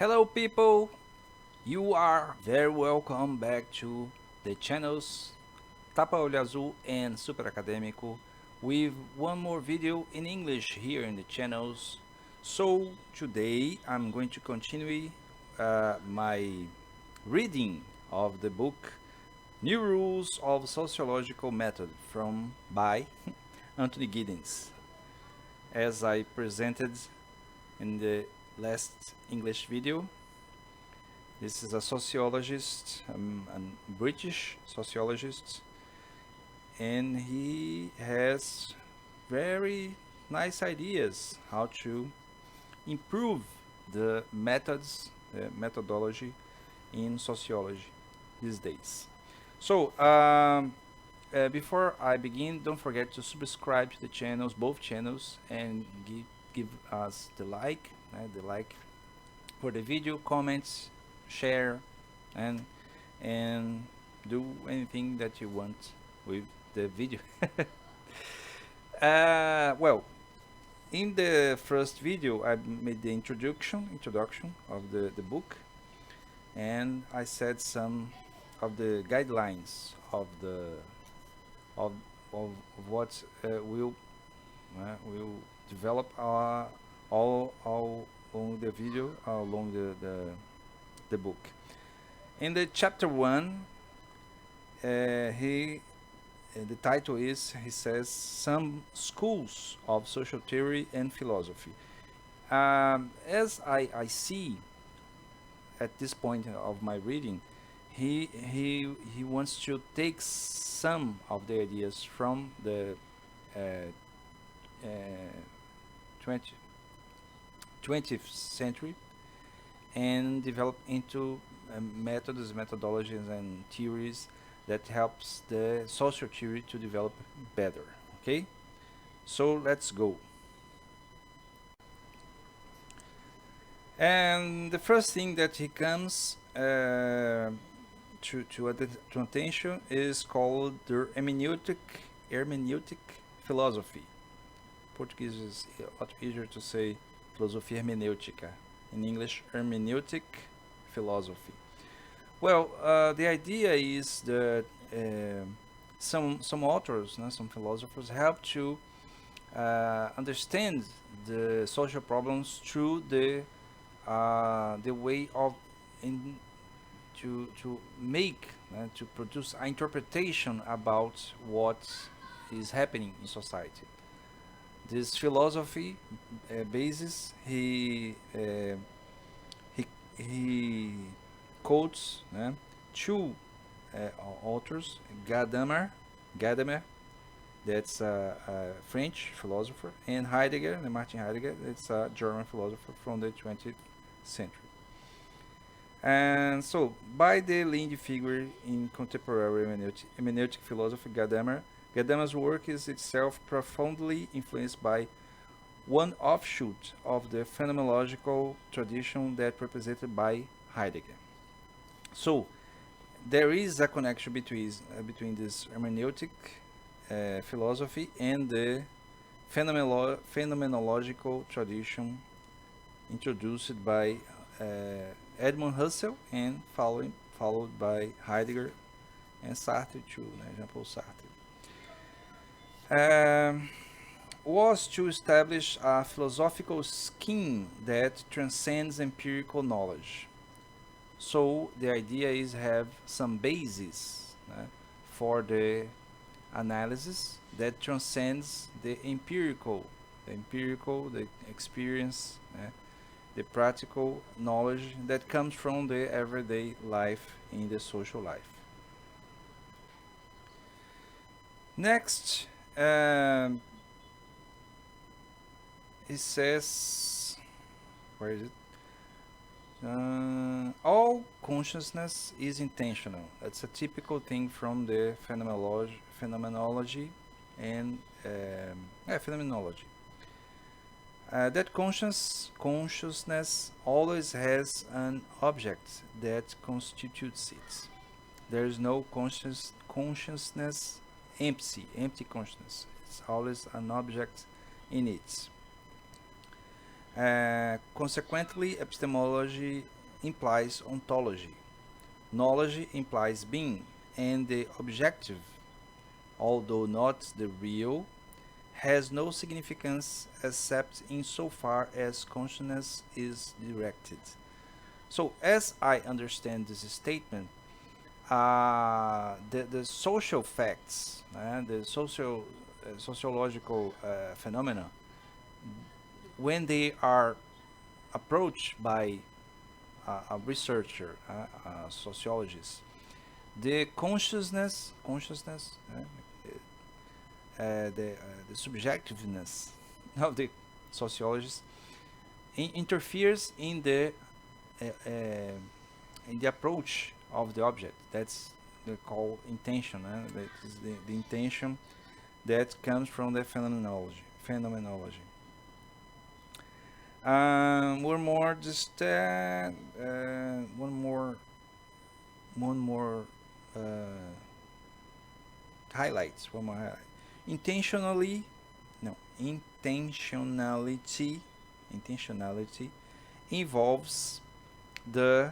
Hello people, you are very welcome back to the channels Tapa Olho Azul and Super Acadêmico with one more video in English here in the channels. So today I'm going to continue my reading of the book New Rules of Sociological Method from by Antony Giddens, as I presented in the last English video. This is a sociologist, a British sociologist, and he has very nice ideas how to improve the methodology in sociology these days. So, before I begin, don't forget to subscribe to the channels, both channels, and give us the like for the video, comments, share, and do anything that you want with the video. Well, in the first video I made the introduction of the book, and I said some of the guidelines of the of what will develop all along the video, along the book. In the chapter 1, the title is, he says, some schools of social theory and philosophy. As I see at this point of my reading, he wants to take some of the ideas from the uh, 20, 20th century and develop into methodologies and theories that helps the social theory to develop better. Okay, so let's go. And the first thing that he comes to attention is called the hermeneutic philosophy. Portuguese is a lot easier to say filosofia hermenêutica. In English, hermeneutic philosophy. Well, the idea is that some authors, some philosophers, have to understand the social problems through the way of to make to produce an interpretation about what is happening in society. This philosophy basis, he quotes two authors, Gadamer, that's a French philosopher, and Heidegger, Martin Heidegger, that's a German philosopher from the 20th century. And so, by the leading figure in contemporary hermeneutic philosophy, Gadamer's work is itself profoundly influenced by one offshoot of the phenomenological tradition that represented by Heidegger. So there is a connection between this hermeneutic philosophy and the phenomenological tradition introduced by Edmund Husserl and followed by Heidegger and Sartre too, Jean-Paul Sartre. Was to establish a philosophical scheme that transcends empirical knowledge. So the idea is have some basis for the analysis that transcends the empirical, the experience, the practical knowledge that comes from the everyday life in the social life. Next, it says, where is it? All consciousness is intentional. That's a typical thing from the phenomenology and phenomenology. That consciousness always has an object that constitutes it. There is no consciousness empty consciousness. It's always an object in it. Consequently, epistemology implies ontology. Knowledge implies being, and the objective, although not the real, has no significance except insofar as consciousness is directed. So, as I understand this statement, the social facts, the sociological phenomena, when they are approached by a researcher, a sociologist, the the subjectiveness of the sociologist interferes uh, uh, in the approach of the object. That's they call intention. That is the intention that comes from the phenomenology. One more, just one more uh, highlights. One more highlight. Intentionally, no, intentionality involves the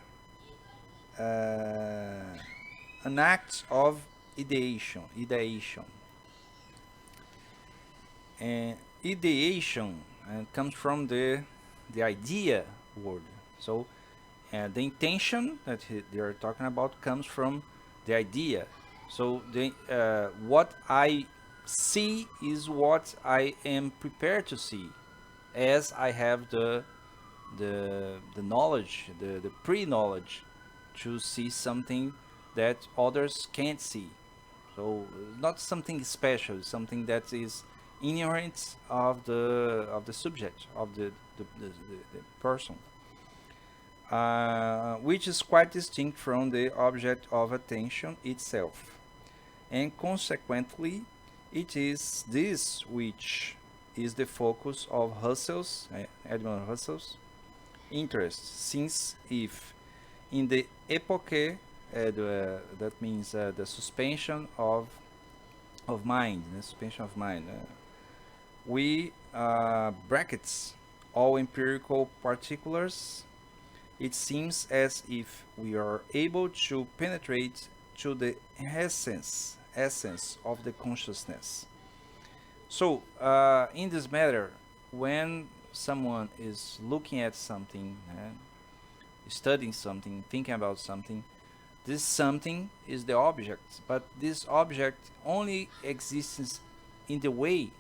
an act of ideation, and ideation comes from the idea word. So the intention that they are talking about comes from the idea. So what I see is what I am prepared to see, as I have the knowledge, the pre-knowledge, to see something that others can't see. So not something special, something that is inherent of the subject, of the person, which is quite distinct from the object of attention itself. And consequently, it is this which is the focus of Edmund Husserl's interest, since if in the epoche, that means the suspension of mind, we brackets all empirical particulars, it seems as if we are able to penetrate to the essence of the consciousness. So, in this matter, when someone is looking at something, studying something, thinking about something, this something is the object, but this object only exists in the way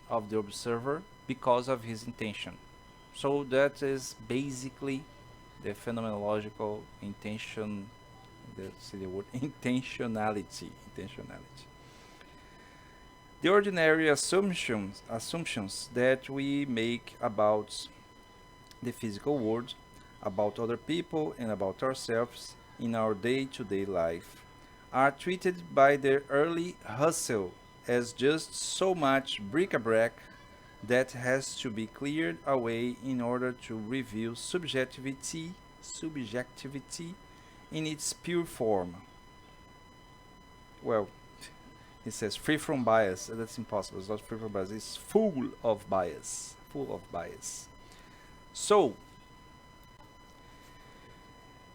of the observer because of his intention. So that is basically the phenomenological intention, the word intentionality. The ordinary assumptions that we make about the physical world, about other people, and about ourselves in our day-to-day life are treated by the early Husserl as just so much bric-a-brac that has to be cleared away in order to reveal subjectivity in its pure form. Well, he says free from bias. That's impossible. It's not free from bias. It's full of bias. Full of bias. So,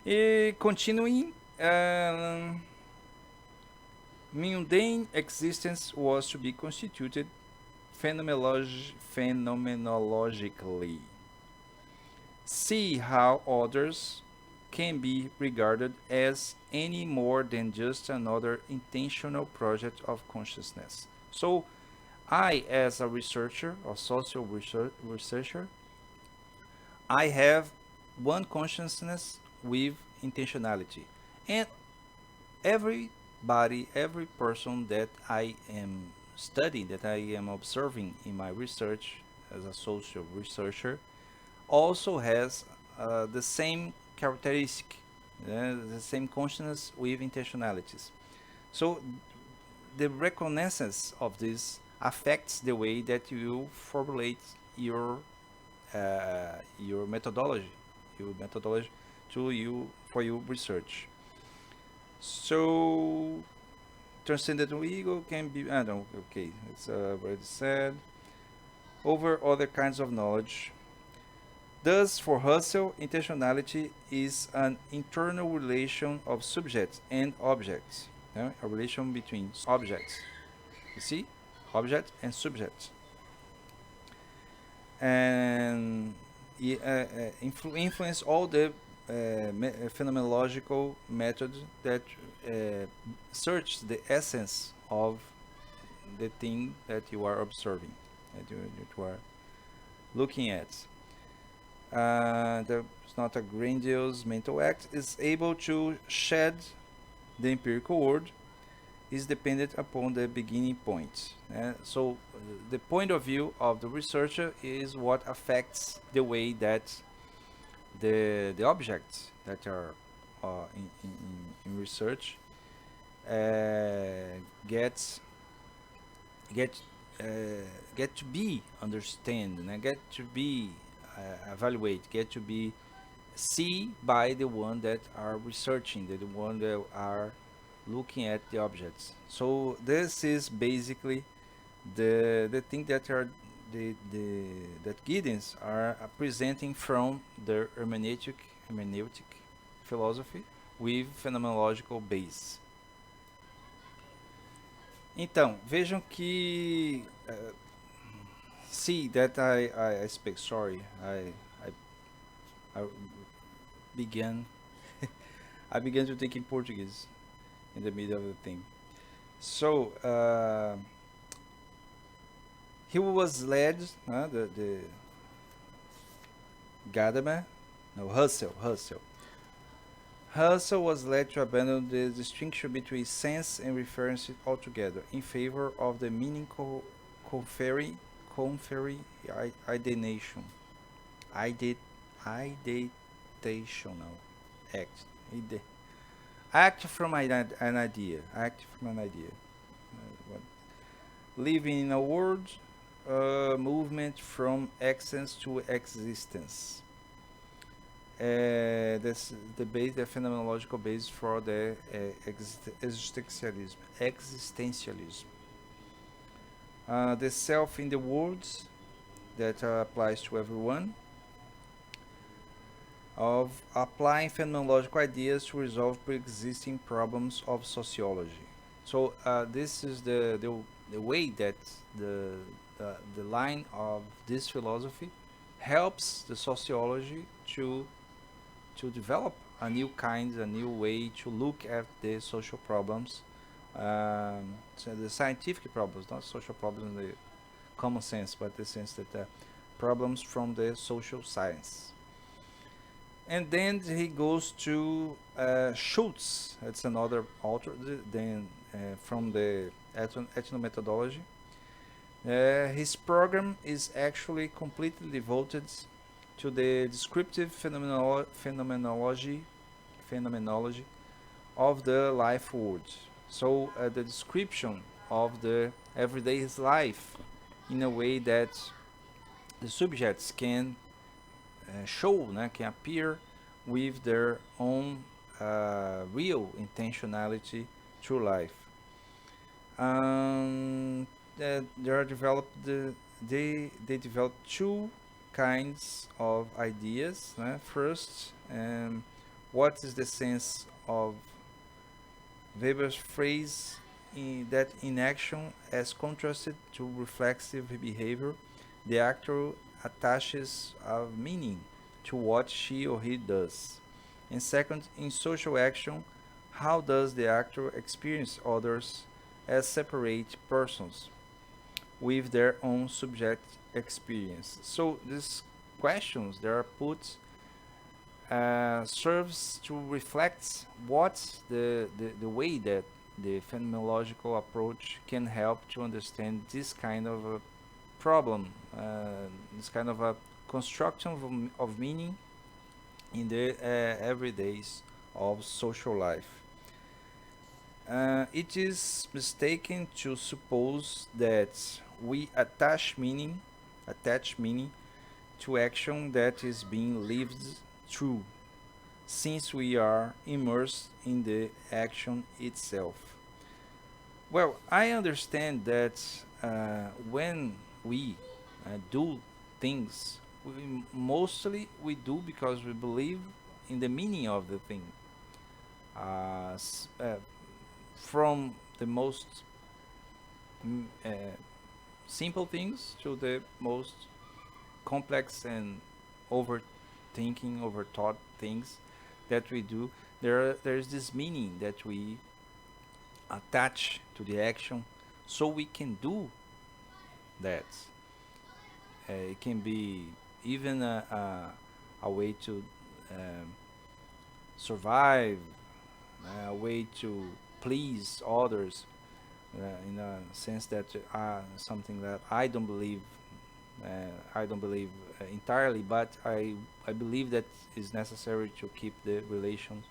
continuing, mundane existence was to be constituted phenomenologically. See how others can be regarded as any more than just another intentional project of consciousness. So, I, as a researcher, a social researcher, I have one consciousness with intentionality. And every person that I am studying, that I am observing in my research as a social researcher, also has the same characteristic, the same consciousness with intentionalities. So the reconnaissance of this affects the way that you formulate your methodology to you for your research. So transcendental ego can be, I don't know, okay, it's already said. Over other kinds of knowledge, Thus, for Husserl, intentionality is an internal relation of subjects and objects, a relation between objects. You see, object and subject, and influence all the phenomenological methods that search the essence of the thing that you are observing, that you are looking at. There's not a grandiose mental act, is able to shed the empirical world, is dependent upon the beginning point. So the point of view of the researcher is what affects the way that the objects that are in research gets get get to be understand and get to be evaluate, get to be see by the one that are researching, the one that are looking at the objects. So this is basically the thing that are the that Giddens are presenting from the hermeneutic philosophy with phenomenological base. Então, vejam que see that I speak. Sorry, I began I began to think in Portuguese in the middle of the thing. So he was led, the Gadamer, no Husserl. Husserl was led to abandon the distinction between sense and reference altogether in favor of the meaning conferring ideation, ideational act, act from an idea, living in a world, movement from essence to existence. That's the base, the phenomenological base for the existentialism. The self in the words that applies to everyone, of applying phenomenological ideas to resolve pre-existing problems of sociology. So this is the way that the line of this philosophy helps the sociology to develop a new kind, a new way to look at the social problems, so the scientific problems, not social problems in the common sense, but the sense that problems from the social science. And then he goes to Schultz. That's another author then from the ethnomethodology. His program is actually completely devoted to the descriptive phenomenology of the life world. So the description of the everyday life in a way that the subjects can show, can appear with their own real intentionality through life. They are developed they develop two kinds of ideas. First, what is the sense of Weber's phrase that in action, as contrasted to reflexive behavior, the actor attaches a meaning to what she or he does. And second, in social action, how does the actor experience others as separate persons with their own subject experience? So these questions that are put serves to reflect what the way that the phenomenological approach can help to understand this kind of a problem, this kind of a construction of meaning in the everydays of social life. It is mistaken to suppose that we attach meaning to action that is being lived through, since we are immersed in the action itself. Well, I understand that when we do things mostly we do because we believe in the meaning of the thing. From the most mm, uh, simple things to the most complex and overthinking, overthought things that we do, there's this meaning that we attach to the action, so we can do that. It can be even a way to um, survive, a way to please others, in a sense that something that uh, I don't believe entirely, but I believe that is necessary to keep the relations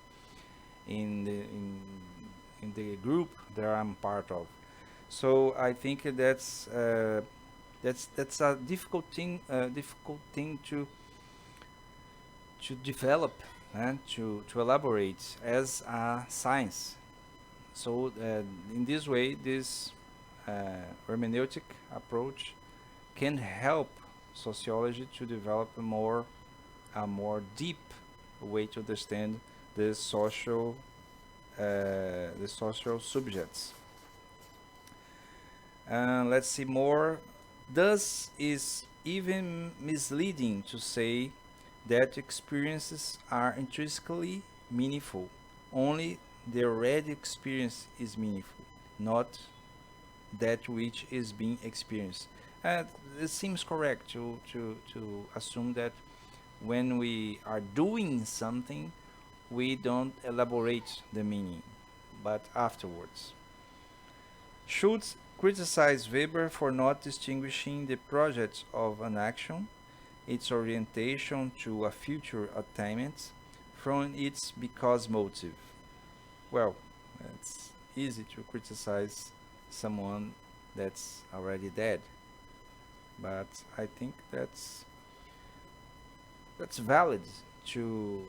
in the group that I'm part of. So I think that's a difficult thing to develop and to elaborate as a science. So in this way, this hermeneutic approach can help sociology to develop a more deep way to understand the social the social subjects. Let's see more. Thus, is even misleading to say that experiences are intrinsically meaningful. Only the already experience is meaningful, not that which is being experienced. And it seems correct to assume that when we are doing something, we don't elaborate the meaning, but afterwards. Schultz criticized Weber for not distinguishing the project of an action, its orientation to a future attainment, from its because motive. Well, it's easy to criticize someone that's already dead, but I think that's valid to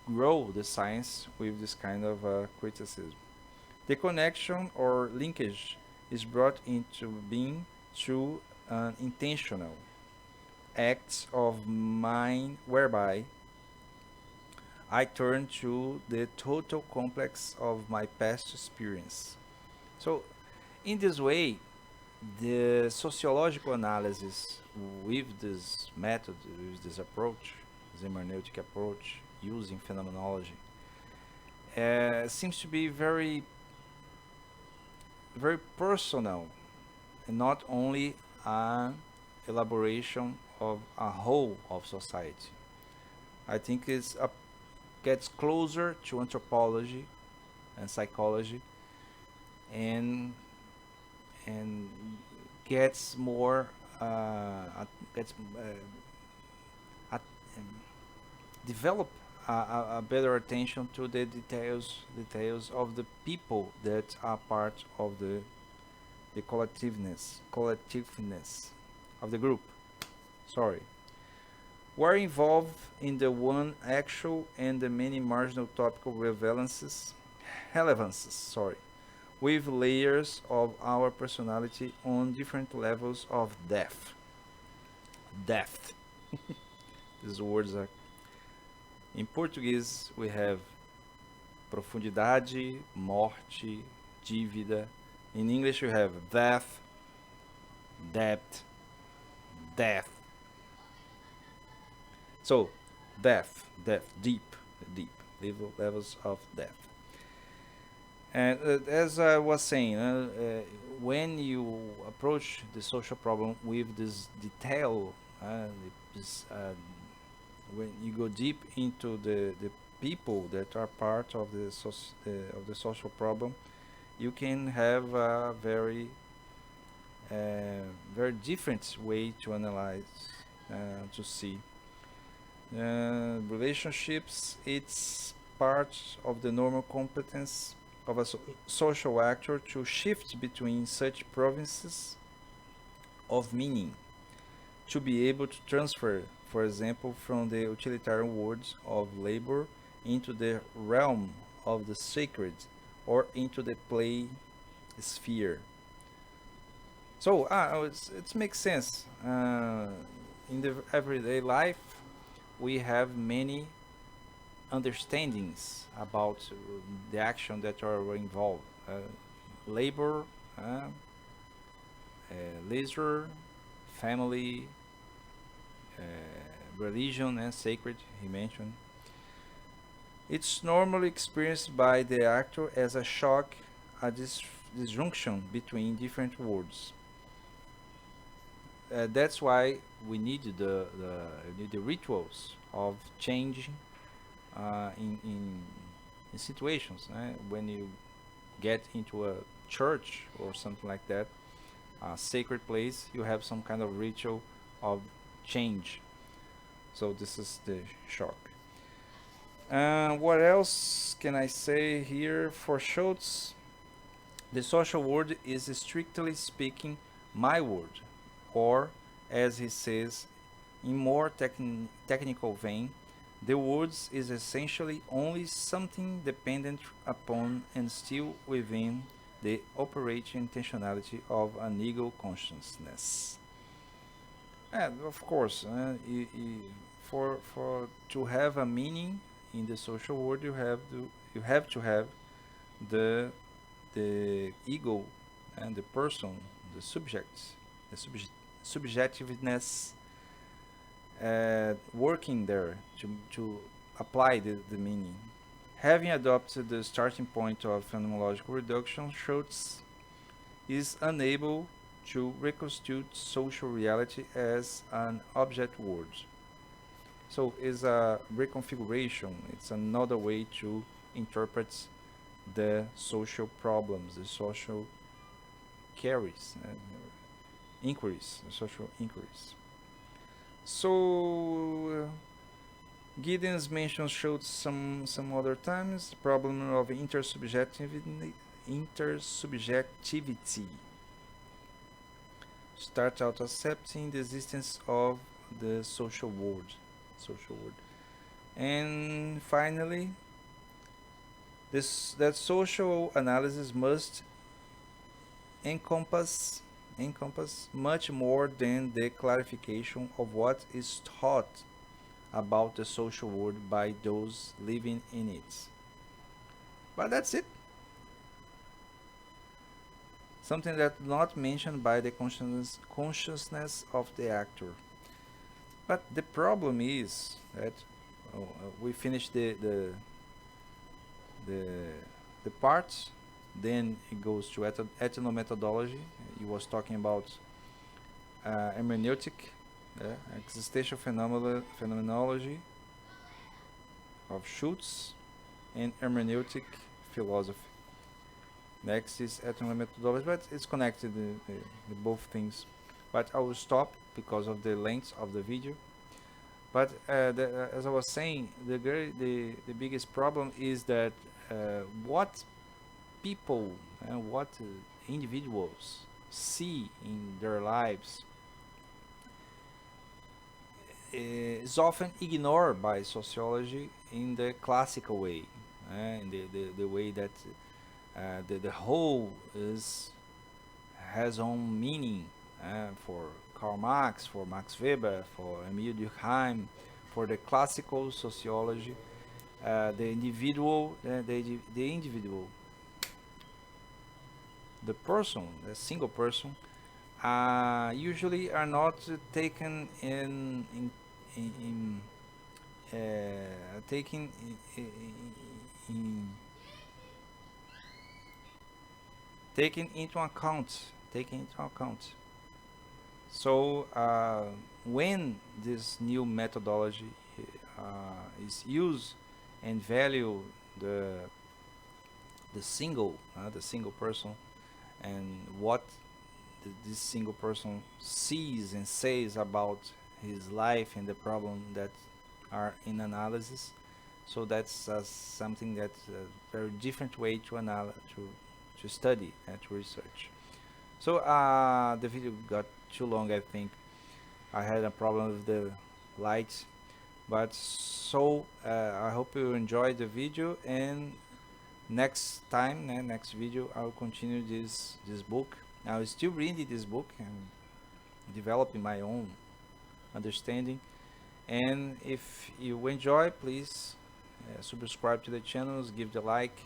grow the science with this kind of criticism. The connection or linkage is brought into being through an intentional acts of mine whereby I turn to the total complex of my past experience. So, in this way, the sociological analysis with this method, with this approach, the hermeneutic approach, using phenomenology, seems to be very personal and not only an elaboration of a whole of society. I think gets closer to anthropology and psychology, and and gets more gets at, um, develop a better attention to the details of the people that are part of the collectiveness of the group. Sorry, were involved in the one actual and the many marginal topical relevances, sorry, with layers of our personality on different levels of depth. Depth. These words are in Portuguese. We have profundidade, morte, dívida. In English, we have depth, depth, depth. So, depth, deep, levels of depth. And as I was saying, when you approach the social problem with this detail, this, when you go deep into the people that are part of the social problem, you can have a very different way to analyze, to see relationships. It's part of the normal competence of a social actor to shift between such provinces of meaning, to be able to transfer, for example, from the utilitarian words of labor into the realm of the sacred, or into the play sphere. So it makes sense. in the everyday life, we have many understandings about the action that are involved. Labor, uh, leisure, family, uh, religion, and sacred, he mentioned. It's normally experienced by the actor as a shock, a disjunction between different worlds. That's why we need the rituals of changing in situations. When you get into a church or something like that, a sacred place, you have some kind of ritual of change. So this is the shock. What else can I say here for Schultz? The social world is strictly speaking my world, or as he says in more technical vein, the words is essentially only something dependent upon and still within the operating intentionality of an ego consciousness. And of course, for to have a meaning in the social world, you have to have the the ego and the person, the subject, the subjectiveness working there to apply the meaning. Having adopted the starting point of phenomenological reduction, Schultz is unable to reconstitute social reality as an object world. So it's a reconfiguration. It's another way to interpret the social problems, the social carries, inquiries, social inquiries. So Giddens mentions showed some other times the problem of intersubjectivity. Start out accepting the existence of the social world, and finally, this that social analysis must encompass much more than the clarification of what is taught about the social world by those living in it. But that's it. Something that not mentioned by the consciousness of the actor. But the problem is that we finish the the parts, then it goes to ethnomethodology. He was talking about hermeneutic, existential phenomenology of Schultz, and hermeneutic philosophy. Next is ethnomethodology, but it's connected, the both things. But I will stop because of the length of the video. But as I was saying, the biggest problem is that what people and what individuals see in their lives is often ignored by sociology in the classical way, in the way that the whole has own meaning for Karl Marx, for Max Weber, for Emil Durkheim, for the classical sociology. The individual, the individual, the person, the single person, usually are not taken in taken in taken into account. Taken into account. So when this new methodology is used and value the the single person, and what this single person sees and says about his life and the problem that are in analysis. So that's something that's a very different way to study and to research. So the video got too long, I think. I had a problem with the lights, but so I hope you enjoyed the video, and next time, next video, I'll continue this book. I was still reading this book and developing my own understanding. And if you enjoy, please subscribe to the channels, give the like,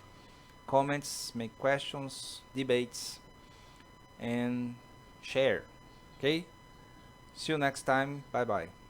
comments, make questions, debates, and share. Okay? See you next time. Bye bye.